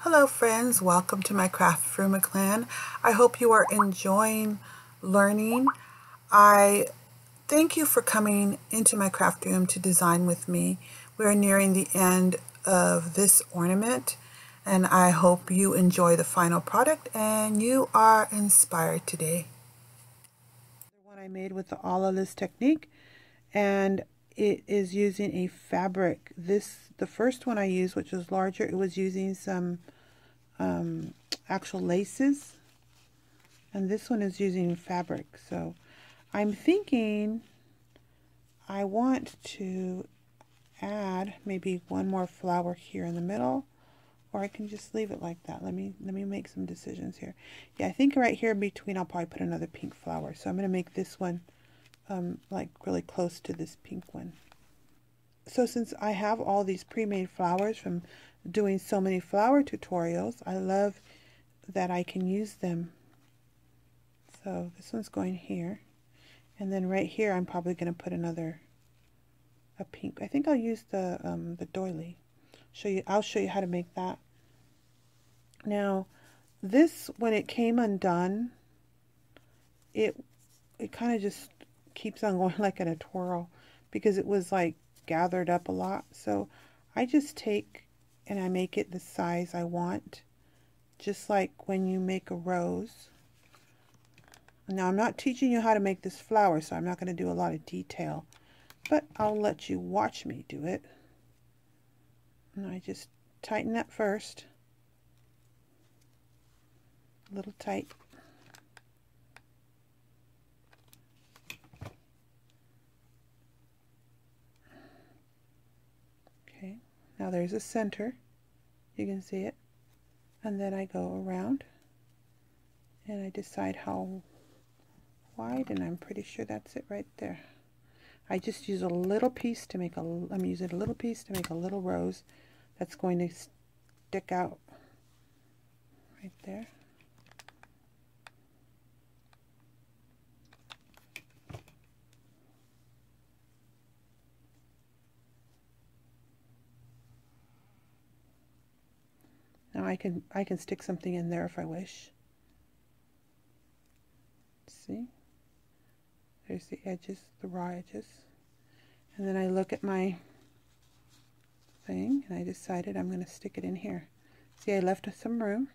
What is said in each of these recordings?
Hello friends, welcome to my Craft Frugal clan. I hope you are enjoying learning. I thank you for coming into my craft room to design with me. We are nearing the end of this ornament and I hope you enjoy the final product and you are inspired today. The one I made with the all-of-this technique, and it is using a fabric. The first one I used, which was larger, it was using some actual laces, and this one is using fabric. So I'm thinking I want to add maybe one more flower here in the middle, or I can just leave it like that. Let me make some decisions here. Yeah, I think right here in between I'll probably put another pink flower. So I'm going to make this one like really close to this pink one. So since I have all these pre-made flowers from doing so many flower tutorials, I love that I can use them. So this one's going here, and then right here I'm probably going to put a pink. I think I'll use the doily. I'll show you how to make that. Now this, when it came undone, it kind of just keeps on going like in a twirl because it was like gathered up a lot. So I just take and I make it the size I want, just like when you make a rose. Now I'm not teaching you how to make this flower, so I'm not going to do a lot of detail, but I'll let you watch me do it. And I just tighten that first, a little tight. Okay, now there's a center, you can see it, and then I go around and I decide how wide, and I'm pretty sure that's it right there. I just use a little piece to make I'm using a little piece to make a little rose that's going to stick out right there. Now I can stick something in there if I wish. See? There's the edges, the raw edges. And then I look at my thing and I decided I'm going to stick it in here. See, I left some room.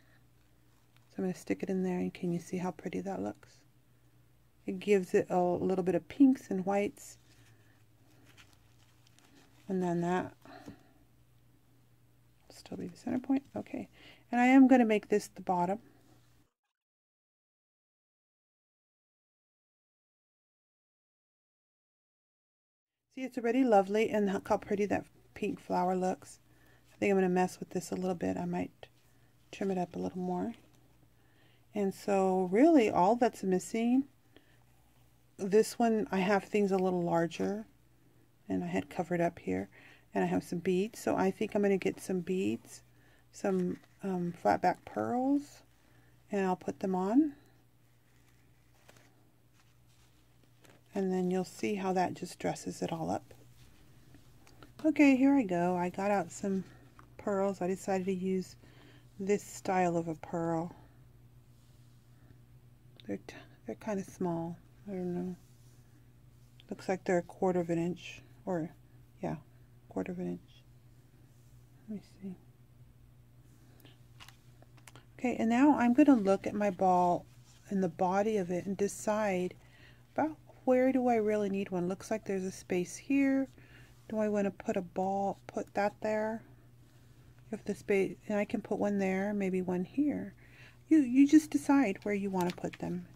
So I'm going to stick it in there, and can you see how pretty that looks? It gives it a little bit of pinks and whites. And then that will still be the center point. Okay. And I am going to make this the bottom. See, it's already lovely, and look how pretty that pink flower looks. I think I'm going to mess with this a little bit. I might trim it up a little more. And so really all that's missing, this one I have things a little larger, and I had covered up here, and I have some beads. So I think I'm going to get some beads, some flat back pearls, and I'll put them on. And then you'll see how that just dresses it all up. Okay, here I go. I got out some pearls. I decided to use this style of a pearl. They're kind of small. I don't know. Looks like they're 1/4 of an inch, or yeah, 1/4 of an inch. Let me see. Okay, and now I'm going to look at my ball and the body of it and decide about where do I really need one. Looks like there's a space here. Do I want to put a ball, put that there? If the space, and I can put one there, maybe one here. You just decide where you want to put them.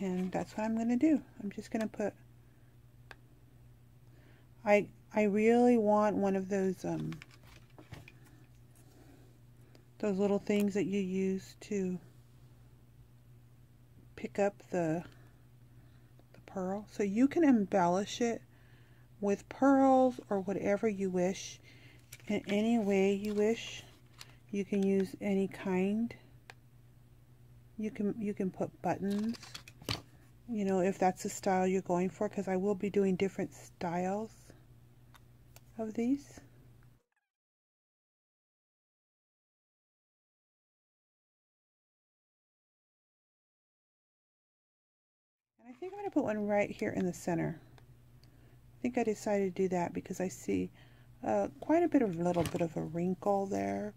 And that's what I'm going to do. I'm just going to put, I really want one of those little things that you use to pick up the pearl. So you can embellish it with pearls or whatever you wish, in any way you wish. You can use any kind. You can put buttons, you know, if that's the style you're going for, because I will be doing different styles of these. think I'm going to put one right here in the center. I think I decided to do that because I see quite a little bit of a wrinkle there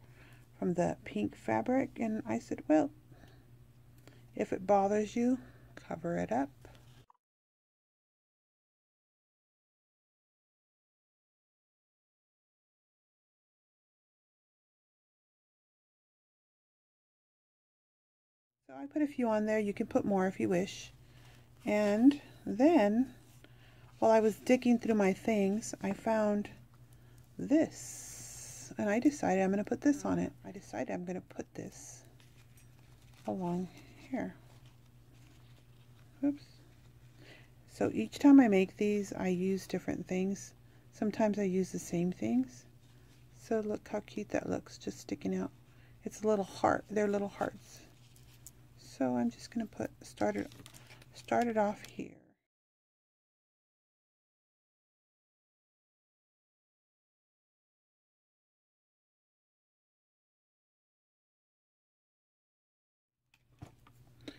from the pink fabric, and I said, well, if it bothers you, cover it up. So I put a few on there. You can put more if you wish. And then, while I was digging through my things, I found this. And I decided I'm going to put this on it. I decided I'm going to put this along here. Oops. So each time I make these, I use different things. Sometimes I use the same things. So look how cute that looks, just sticking out. It's a little heart. They're little hearts. So I'm just going to start it off here.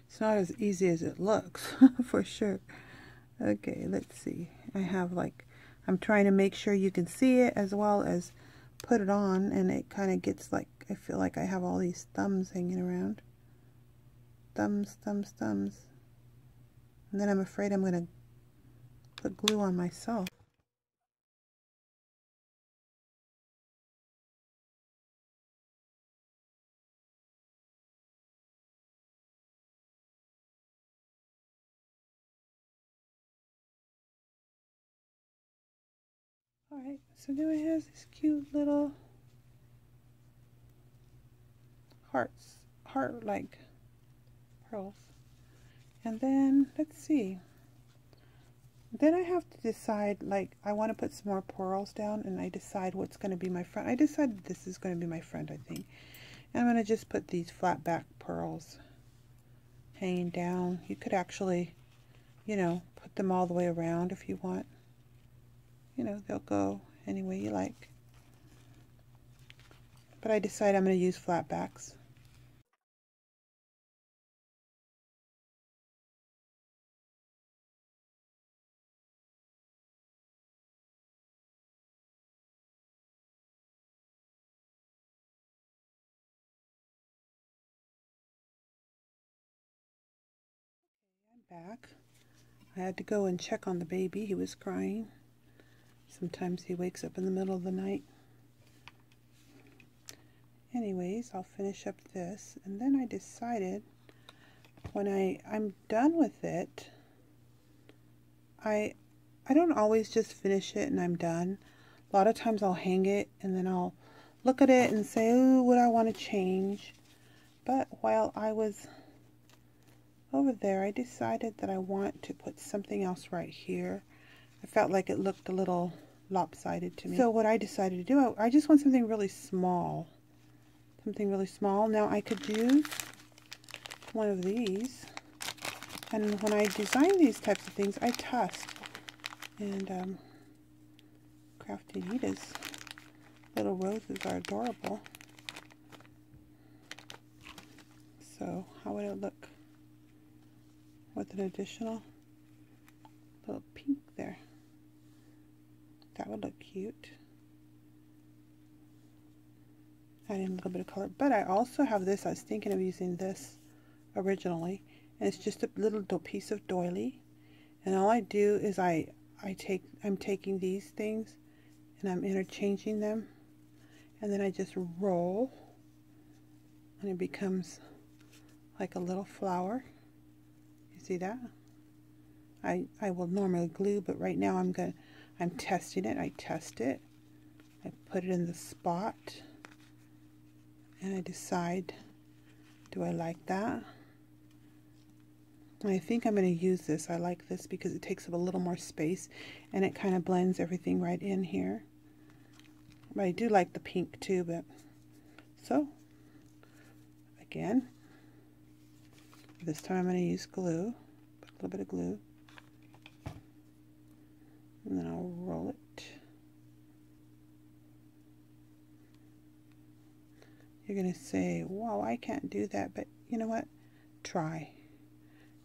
It's not as easy as it looks, for sure. Okay, let's see. I have I'm trying to make sure you can see it as well as put it on, and it kind of gets I feel like I have all these thumbs hanging around. Thumbs, thumbs, thumbs. And then I'm afraid I'm going to put glue on myself. Alright, so now it has this cute little heart-like pearls. And then, let's see. Then I have to decide, I want to put some more pearls down, and I decide what's going to be my front. I decided this is going to be my front, I think. And I'm going to just put these flat back pearls hanging down. You could actually, put them all the way around if you want. They'll go any way you like. But I decided I'm going to use flat backs. Back. I had to go and check on the baby. He was crying. Sometimes he wakes up in the middle of the night. Anyways, I'll finish up this, and then I decided when I'm done with it, I don't always just finish it and I'm done. A lot of times I'll hang it and then I'll look at it and say, ooh, what I want to change. But while I was over there, I decided that I want to put something else right here. I felt like it looked a little lopsided to me. So what I decided to do, I just want something really small. Something really small. Now I could use one of these. And when I design these types of things, I test. And Crafty Nita's little roses are adorable. So how would it look with an additional little pink there? That would look cute. Adding a little bit of color. But I also have this. I was thinking of using this originally. And it's just a little piece of doily. And all I do is I'm taking these things and I'm interchanging them. And then I just roll. And it becomes like a little flower. You see that? I will normally glue, but right now I'm testing it. I test it. I put it in the spot. And I decide, do I like that? And I think I'm going to use this. I like this because it takes up a little more space and it kind of blends everything right in here. But I do like the pink too, but so again, this time I'm going to use glue. Put a little bit of glue. And then I'll roll it. You're going to say, wow, I can't do that, but you know what? Try.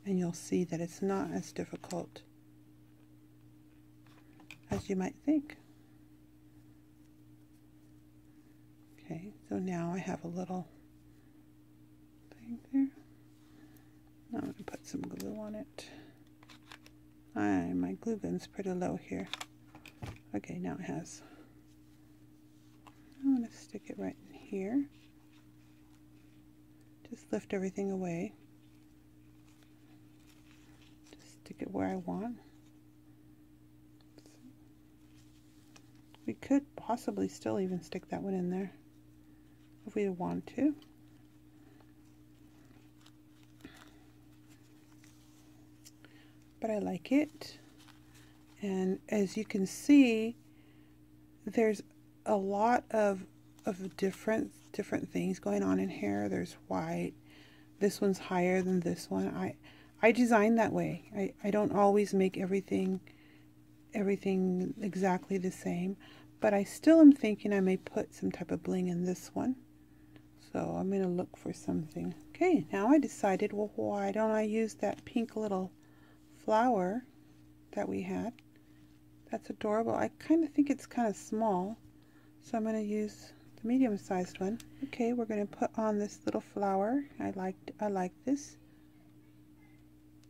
and you'll see that it's not as difficult as you might think. Okay, so now I have a little thing there. Now I'm going to put some glue on it. My glue gun's pretty low here. Okay, now it has. I'm going to stick it right in here. Just lift everything away. Just stick it where I want. We could possibly still even stick that one in there if we want to. But I like it. And as you can see, there's a lot of different things going on in here. There's white. This one's higher than this one. I designed that way. I don't always make everything exactly the same, but I still am thinking I may put some type of bling in this one. So I'm going to look for something. Okay, now I decided, well, why don't I use that pink little flower that we had? That's adorable. I kind of think it's kind of small, so I'm going to use the medium-sized one. Okay, we're going to put on this little flower. I like this.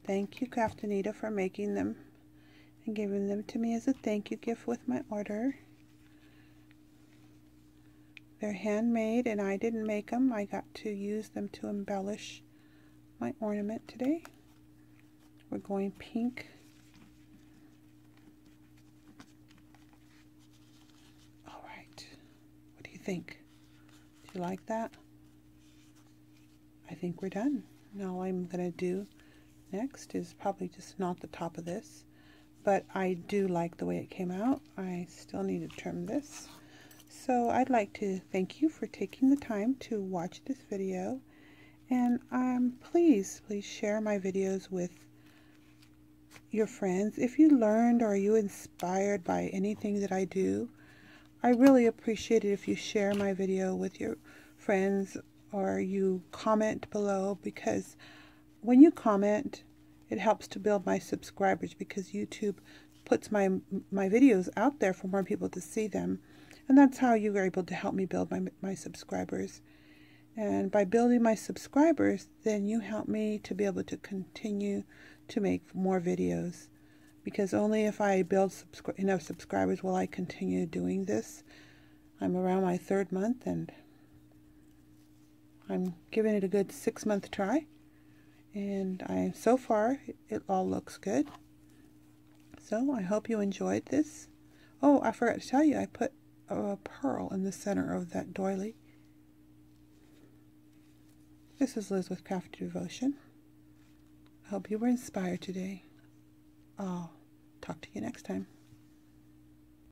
Thank you, Crafty Nita, for making them and giving them to me as a thank you gift with my order. They're handmade and I didn't make them. I got to use them to embellish my ornament today. We're going pink. All right. What do you think? Do you like that? I think we're done. Now all I'm going to do next is probably just knot the top of this. But I do like the way it came out. I still need to trim this. So I'd like to thank you for taking the time to watch this video. And please share my videos with your friends. If you learned or you inspired by anything that I do, I really appreciate it if you share my video with your friends or you comment below, because when you comment, it helps to build my subscribers, because YouTube puts my videos out there for more people to see them. And that's how you are able to help me build my subscribers. And by building my subscribers, then you help me to be able to continue to make more videos. Because only if I build enough subscribers will I continue doing this. I'm around my 3rd month and I'm giving it a good 6-month try. And so far, it all looks good. So I hope you enjoyed this. Oh, I forgot to tell you, I put a pearl in the center of that doily. This is Liz with Crafty Devotion. I hope you were inspired today. I'll talk to you next time.